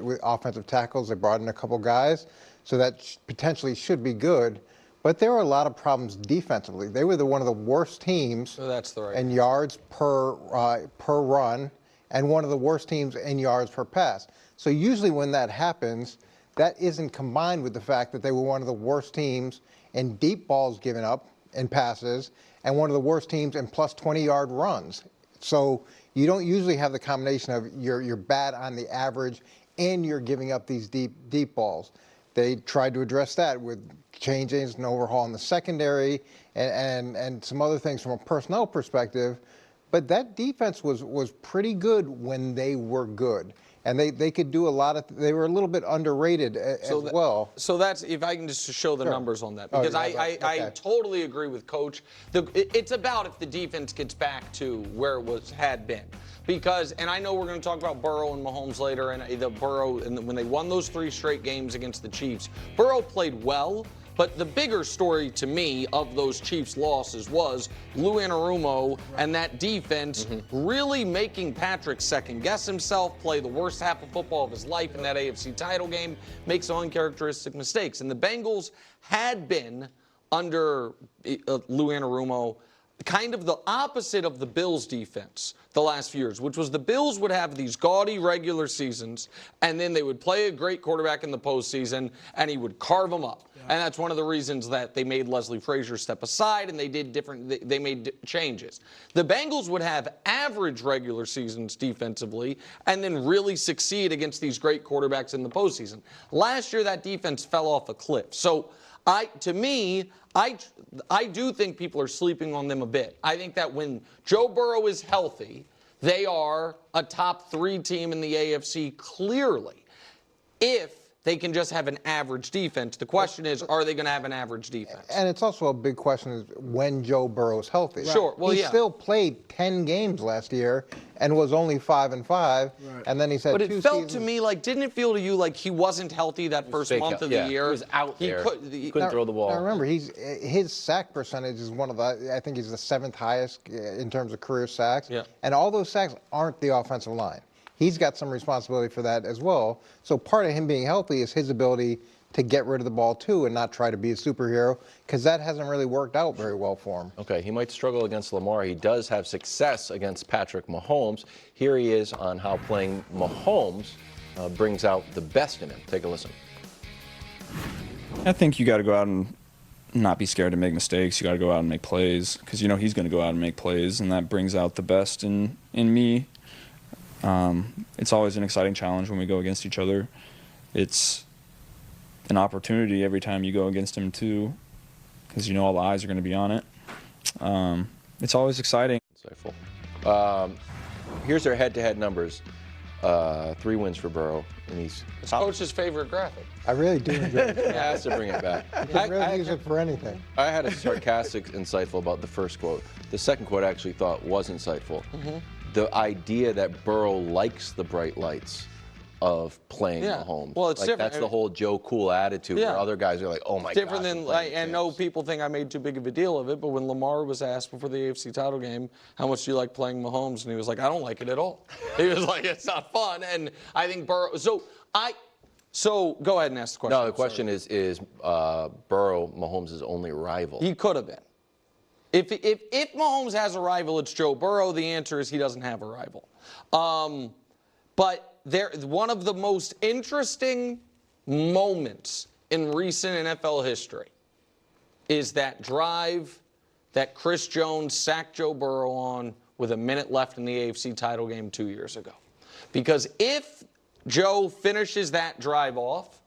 with offensive tackles. They brought in a couple guys, so that potentially should be good. But there were a lot of problems defensively. They were one of the worst teams in yards per run, and one of the worst teams in yards per pass. So usually when that happens, that isn't combined with the fact that they were one of the worst teams in deep balls given up in passes, and one of the worst teams in plus 20-yard runs. So you don't usually have the combination of you're bad on the average and you're giving up these deep balls. They tried to address that with changes and overhaul in the secondary and some other things from a personnel perspective. But that defense was pretty good when they were good. And they could do a lot of, they were a little bit underrated as well. So that's, if I can just show the numbers on that, because I totally agree with Coach. It's about if the defense gets back to where it had been. Because, and I know we're going to talk about Burrow and Mahomes later, and when they won those 3 straight games against the Chiefs, Burrow played well. But the bigger story to me of those Chiefs losses was Lou Anarumo and that defense really making Patrick second-guess himself, play the worst half of football of his life in that AFC title game, make some uncharacteristic mistakes. And the Bengals had been, under Lou Anarumo, kind of the opposite of the Bills' defense the last few years, which was the Bills would have these gaudy regular seasons, and then they would play a great quarterback in the postseason, and he would carve them up. Yeah. And that's one of the reasons that they made Leslie Frazier step aside, and they made changes. The Bengals would have average regular seasons defensively, and then really succeed against these great quarterbacks in the postseason. Last year, that defense fell off a cliff. So I do think people are sleeping on them a bit. I think that when Joe Burrow is healthy, they are a top 3 team in the AFC clearly. If they can just have an average defense. The question is, are they going to have an average defense? And it's also a big question is when Joe Burrow's healthy. Right. Sure. Well, he still played 10 games last year and was only 5-5. Right. And then he said, but it felt to me like, didn't it feel to you like he wasn't healthy that first month of the year? He was out there. He couldn't throw the ball. Now remember, his sack percentage is one of the, I think he's the 7th highest in terms of career sacks. Yeah. And all those sacks aren't the offensive line. He's got some responsibility for that as well. So part of him being healthy is his ability to get rid of the ball too and not try to be a superhero, because that hasn't really worked out very well for him. Okay, he might struggle against Lamar. He does have success against Patrick Mahomes. Here he is on how playing Mahomes brings out the best in him. Take a listen. I think you got to go out and not be scared to make mistakes. You got to go out and make plays, because you know he's going to go out and make plays, and that brings out the best in me. It's always an exciting challenge when we go against each other. It's an opportunity every time you go against him too, because you know all the eyes are going to be on it. It's always exciting. Insightful. Here's their head-to-head numbers. 3 wins for Burrow, and he's it's Coach's favorite graphic. I really do enjoy it. He has to bring it back. You can really use it for anything. I had a sarcastic insightful about the first quote. The second quote I actually thought was insightful. The idea that Burrow likes the bright lights of playing Mahomes. Well, it's different. That's the whole Joe Cool attitude where other guys are like, oh my God. Different than, I know people think I made too big of a deal of it, but when Lamar was asked before the AFC title game, how much do you like playing Mahomes? And he was like, I don't like it at all. He was like, it's not fun. And I think Burrow, so go ahead and ask the question. No, the question is Burrow Mahomes' only rival? He could have been. If Mahomes has a rival, it's Joe Burrow. The answer is he doesn't have a rival. But one of the most interesting moments in recent NFL history is that drive that Chris Jones sacked Joe Burrow on with a minute left in the AFC title game 2 years ago. Because if Joe finishes that drive off,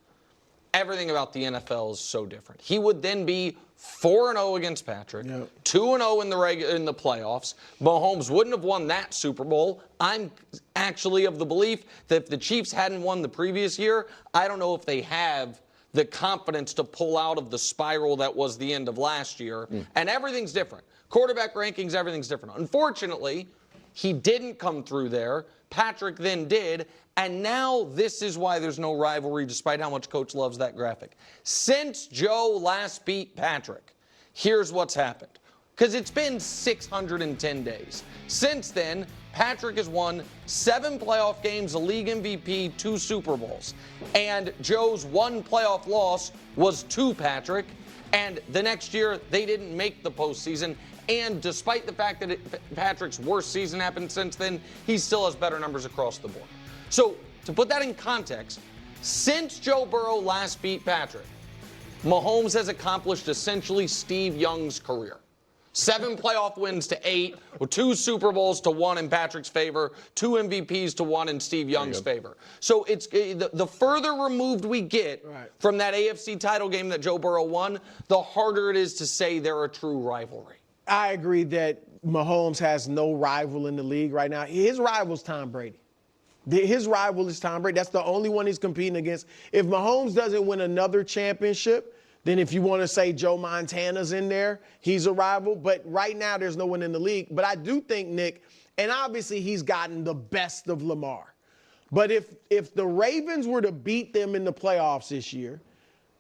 everything about the NFL is so different. He would then be 4-0 against Patrick, 2-0 in the playoffs. Mahomes wouldn't have won that Super Bowl. I'm actually of the belief that if the Chiefs hadn't won the previous year, I don't know if they have the confidence to pull out of the spiral that was the end of last year. And everything's different. Quarterback rankings, everything's different. Unfortunately, he didn't come through there. Patrick then did. And now this is why there's no rivalry, despite how much Coach loves that graphic. Since Joe last beat Patrick, here's what's happened. because it's been 610 days. Since then, Patrick has won 7 playoff games, a league MVP, 2 Super Bowls. And Joe's 1 playoff loss was to Patrick. And the next year, they didn't make the postseason. And despite the fact that Patrick's worst season happened since then, he still has better numbers across the board. So to put that in context, since Joe Burrow last beat Patrick, Mahomes has accomplished essentially Steve Young's career. 7 playoff wins to 8, with 2 Super Bowls to 1 in Patrick's favor, 2 MVPs to 1 in Steve Young's favor. So it's the further removed we get from that AFC title game that Joe Burrow won, the harder it is to say they're a true rivalry. I agree that Mahomes has no rival in the league right now. His rival is Tom Brady. His rival is Tom Brady. That's the only one he's competing against. If Mahomes doesn't win another championship, then if you want to say Joe Montana's in there, he's a rival. But right now, there's no one in the league. But I do think, Nick, and obviously he's gotten the best of Lamar. But if the Ravens were to beat them in the playoffs this year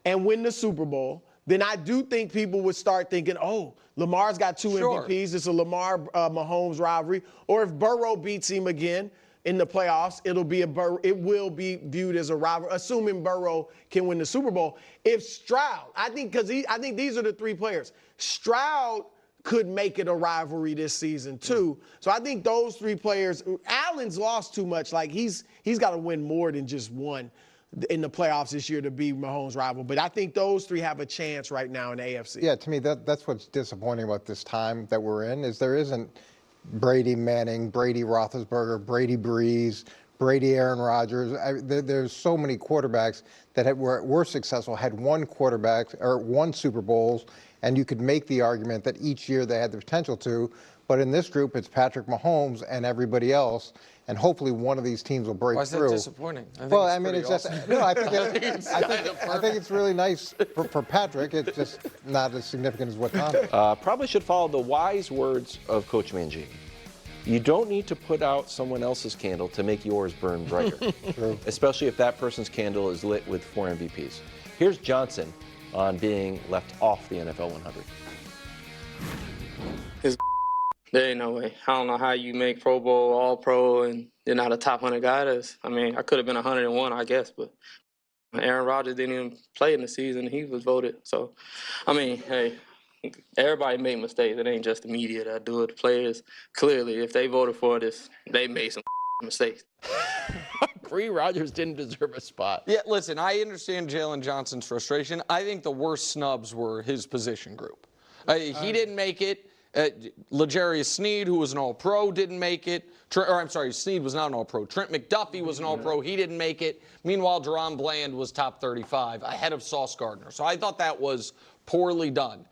and win the Super Bowl, then I do think people would start thinking, oh, Lamar's got 2 MVPs. It's a Lamar-Mahomes rivalry. Or if Burrow beats him again in the playoffs, it will be viewed as a rivalry, assuming Burrow can win the Super Bowl. If Stroud, I think these are the 3 players. Stroud could make it a rivalry this season too. So I think those 3 players. Allen's lost too much. Like he's got to win more than just one in the playoffs this year to be Mahomes' rival. But I think those 3 have a chance right now in the AFC. Yeah, to me, that's what's disappointing about this time that we're in, is there isn't Brady Manning, Brady Roethlisberger, Brady Breeze, Brady Aaron Rodgers. There's so many quarterbacks that were successful, had 1 quarterback or 1 Super Bowls, and you could make the argument that each year they had the potential to. But in this group, it's Patrick Mahomes and everybody else, and hopefully one of these teams will break through. Why is that disappointing? I think it's really nice for Patrick. It's just not as significant as what Tom did. Probably should follow the wise words of Coach Mangini. You don't need to put out someone else's candle to make yours burn brighter, especially if that person's candle is lit with 4 MVPs. Here's Johnson on being left off the NFL 100. There ain't no way. I don't know how you make Pro Bowl, All-Pro, and you're not a top 100 guy. I could have been 101, I guess, but Aaron Rodgers didn't even play in the season. He was voted. So, hey, everybody make mistakes. It ain't just the media that do it. The players, clearly, if they voted for this, they made some mistakes. Agree, Rodgers didn't deserve a spot. Yeah, listen, I understand Jalen Johnson's frustration. I think the worst snubs were his position group. He didn't make it. L'Jarius Sneed, who was an All-Pro, didn't make it. Sneed was not an All-Pro. Trent McDuffie was an All-Pro. He didn't make it. Meanwhile, Deron Bland was top 35, ahead of Sauce Gardner. So I thought that was poorly done.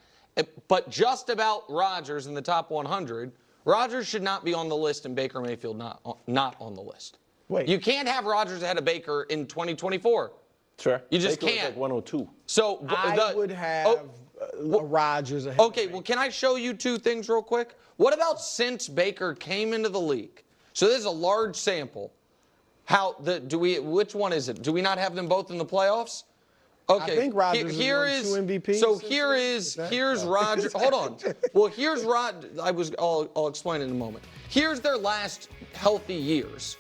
But just about Rodgers in the top 100, Rodgers should not be on the list and Baker Mayfield not on the list. Wait. You can't have Rodgers ahead of Baker in 2024. Sure. You just Baker can't. Was like 102. So I would have Rodgers ahead. Okay, well, can I show you 2 things real quick? What about since Baker came into the league? So this is a large sample. Which one is it? Do we not have them both in the playoffs? Okay. I think Rodgers is 2 MVPs. So here's Rodgers. Hold on. Well, here's I'll explain in a moment. Here's their last healthy years.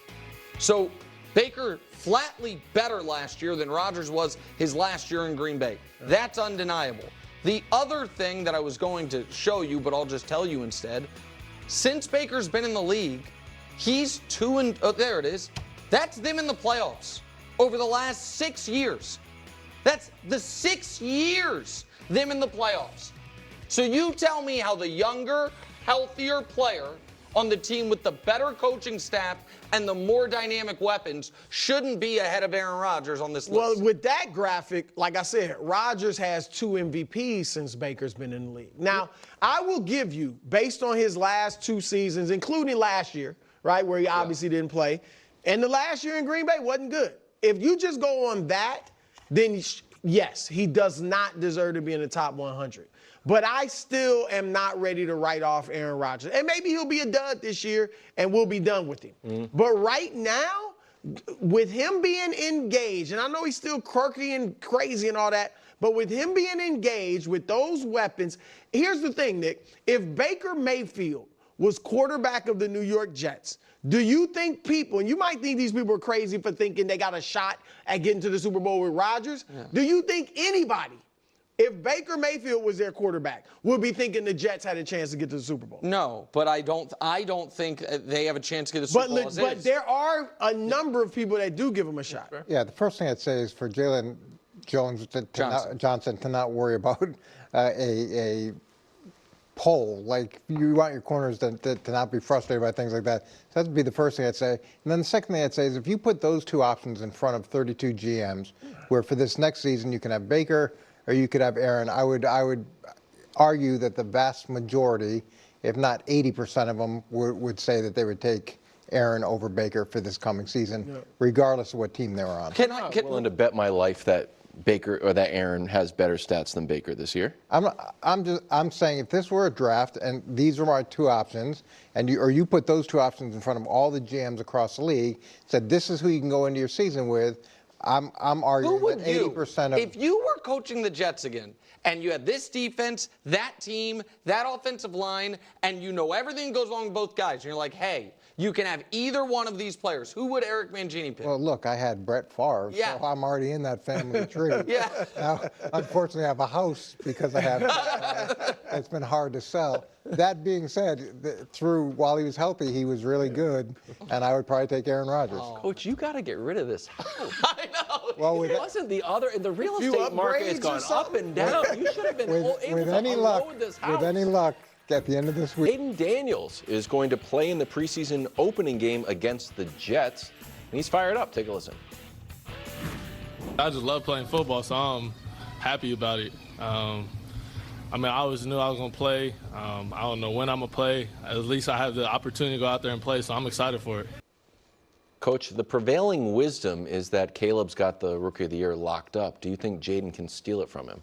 So Baker flatly better last year than Rodgers was his last year in Green Bay. That's undeniable. The other thing that I was going to show you, but I'll just tell you instead, since Baker's been in the league, he's there it is. That's them in the playoffs over the last 6 years. That's the 6 years them in the playoffs. So you tell me how the younger, healthier player on the team with the better coaching staff and the more dynamic weapons shouldn't be ahead of Aaron Rodgers on this list. Well, with that graphic, like I said, Rodgers has 2 MVPs since Baker's been in the league. Now, I will give you, based on his last 2 seasons, including last year, right, where he obviously didn't play, and the last year in Green Bay wasn't good. If you just go on that, then yes, he does not deserve to be in the top 100. But I still am not ready to write off Aaron Rodgers. And maybe he'll be a dud this year and we'll be done with him. But right now, with him being engaged, and I know he's still quirky and crazy and all that, but with him being engaged with those weapons, here's the thing, Nick. If Baker Mayfield was quarterback of the New York Jets, do you think people, and you might think these people are crazy for thinking they got a shot at getting to the Super Bowl with Rodgers, do you think anybody, if Baker Mayfield was their quarterback, would be thinking the Jets had a chance to get to the Super Bowl? No, but I don't think they have a chance to get the Super Bowl. But there are a number of people that do give them a shot. Yeah, the first thing I'd say is for Jalen Johnson to not worry about a poll. Like, you want your corners to not be frustrated by things like that. So that would be the first thing I'd say. And then the second thing I'd say is if you put those two options in front of 32 GMs, where for this next season you can have Baker or you could have Aaron, I would argue that the vast majority, if not 80% of them, would say that they would take Aaron over Baker for this coming season, regardless of what team they were on. I'm willing to bet my life that Baker or that Aaron has better stats than Baker this year. I'm saying if this were a draft and these are my two options, and you put those two options in front of all the GMs across the league, said this is who you can go into your season with, I'm arguing that 80% of. If you were coaching the Jets again, and you had this defense, that team, that offensive line, and you know everything goes along with both guys, and you're like, hey, you can have either one of these players. Who would Eric Mangini pick? Well, look, I had Brett Favre, so I'm already in that family tree. Now, unfortunately, I have a house because I have. It's been hard to sell. That being said, while he was healthy, he was really good, and I would probably take Aaron Rodgers. Coach, you got to get rid of this house. I know. Well, it wasn't the real estate market has gone up and down. You should have been able to unload this house. With any luck, at the end of this week, Jayden Daniels is going to play in the preseason opening game against the Jets, and he's fired up. Take a listen. I just love playing football, so I'm happy about it. I always knew I was going to play. I don't know when I'm going to play. At least I have the opportunity to go out there and play, so I'm excited for it. Coach, the prevailing wisdom is that Caleb's got the Rookie of the Year locked up. Do you think Jayden can steal it from him?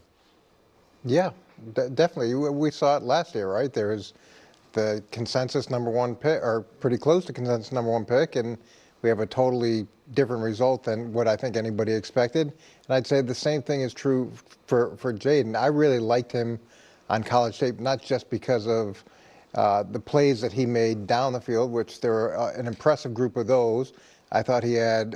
Yeah, definitely. We saw it last year, right? There was the consensus number one pick, or pretty close to consensus number one pick, and we have a totally different result than what I think anybody expected. And I'd say the same thing is true for Jayden. I really liked him on college tape, not just because of the plays that he made down the field, which there were an impressive group of those. I thought he had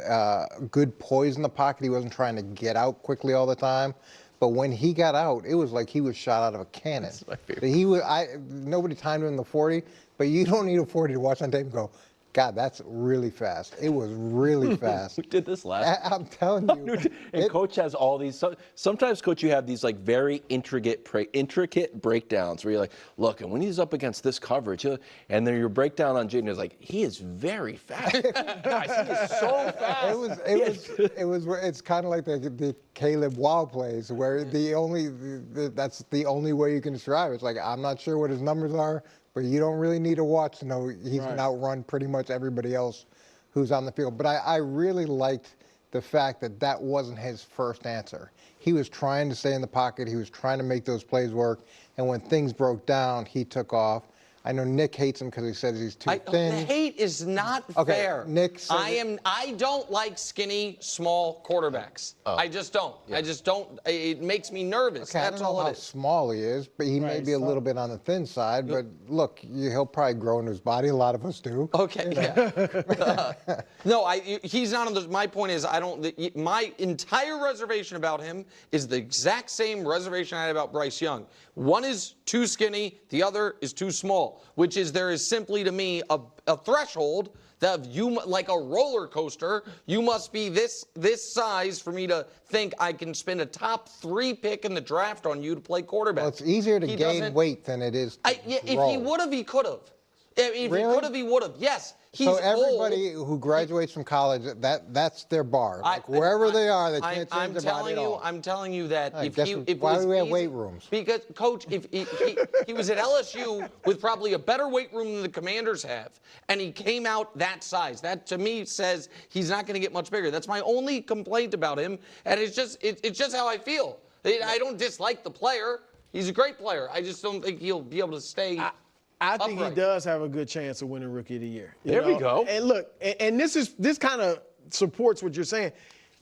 good poise in the pocket. He wasn't trying to get out quickly all the time. But when he got out, it was like he was shot out of a cannon. That's my favorite. Nobody timed him in the 40, but you don't need a 40 to watch on tape and go, God, that's really fast. It was really fast. We did this last. I'm telling you. And Coach has all these. Sometimes, Coach, you have these like very intricate breakdowns where you're like, look, and when he's up against this coverage, and then your breakdown on Jayden is like, he is very fast. Guys, he is so fast. It's kind of like the Caleb Wow plays where that's the only way you can describe it. It's like, I'm not sure what his numbers are, but you don't really need to watch to know he's going to outrun pretty much everybody else who's on the field. But I really liked the fact that wasn't his first answer. He was trying to stay in the pocket. He was trying to make those plays work. And when things broke down, he took off. I know Nick hates him because he says he's too thin. The hate is not fair. Nick says I don't like skinny, small quarterbacks. I just don't. Yeah. I just don't. It makes me nervous. Okay, That's I don't know how small he is, but he may be a little bit on the thin side. But look, he'll probably grow into his body. A lot of us do. Okay. Yeah. No, he's not on the. My point is, my entire reservation about him is the exact same reservation I had about Bryce Young. One is too skinny, the other is too small, which is there is simply to me a threshold that like a roller coaster, you must be this size for me to think I can spend a top 3 pick in the draft on you to play quarterback. Well, it's easier to gain weight than it is to if he would have, he could have. If really? He could have, he would have. Yes. So everybody who graduates from college, that's their bar. Like wherever they are, they can't change their body at all. I'm telling you that why do we have weight rooms? Because, Coach, if he was at LSU with probably a better weight room than the Commanders have, and he came out that size, that to me says he's not going to get much bigger. That's my only complaint about him, and it's just how I feel. I don't dislike the player. He's a great player. I just don't think he'll be able to stay. I think he does have a good chance of winning Rookie of the Year. There we go. And look, and this kind of supports what you're saying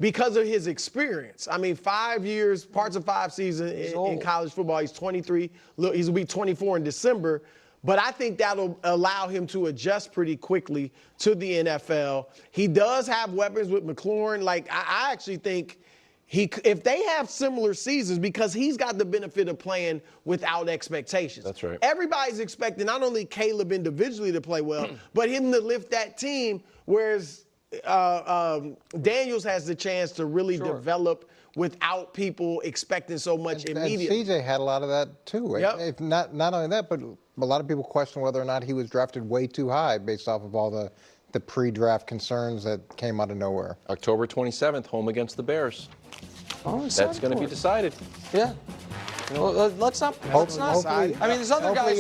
because of his experience. I mean, 5 years, parts of 5 seasons in college football. He's 23. He'll be 24 in December. But I think that'll allow him to adjust pretty quickly to the NFL. He does have weapons with McLaurin. Like, I actually think if they have similar seasons, because he's got the benefit of playing without expectations. That's right. Everybody's expecting not only Caleb individually to play well, but him to lift that team, whereas Daniels has the chance to really develop without people expecting so much immediately. And CJ had a lot of that too. Yep. If not only that, but a lot of people question whether or not he was drafted way too high based off of all the pre-draft concerns that came out of nowhere. October 27th, home against the Bears. Oh, That's going to be decided. Yeah. Well, let's not. Hopefully, I mean, there's other guys.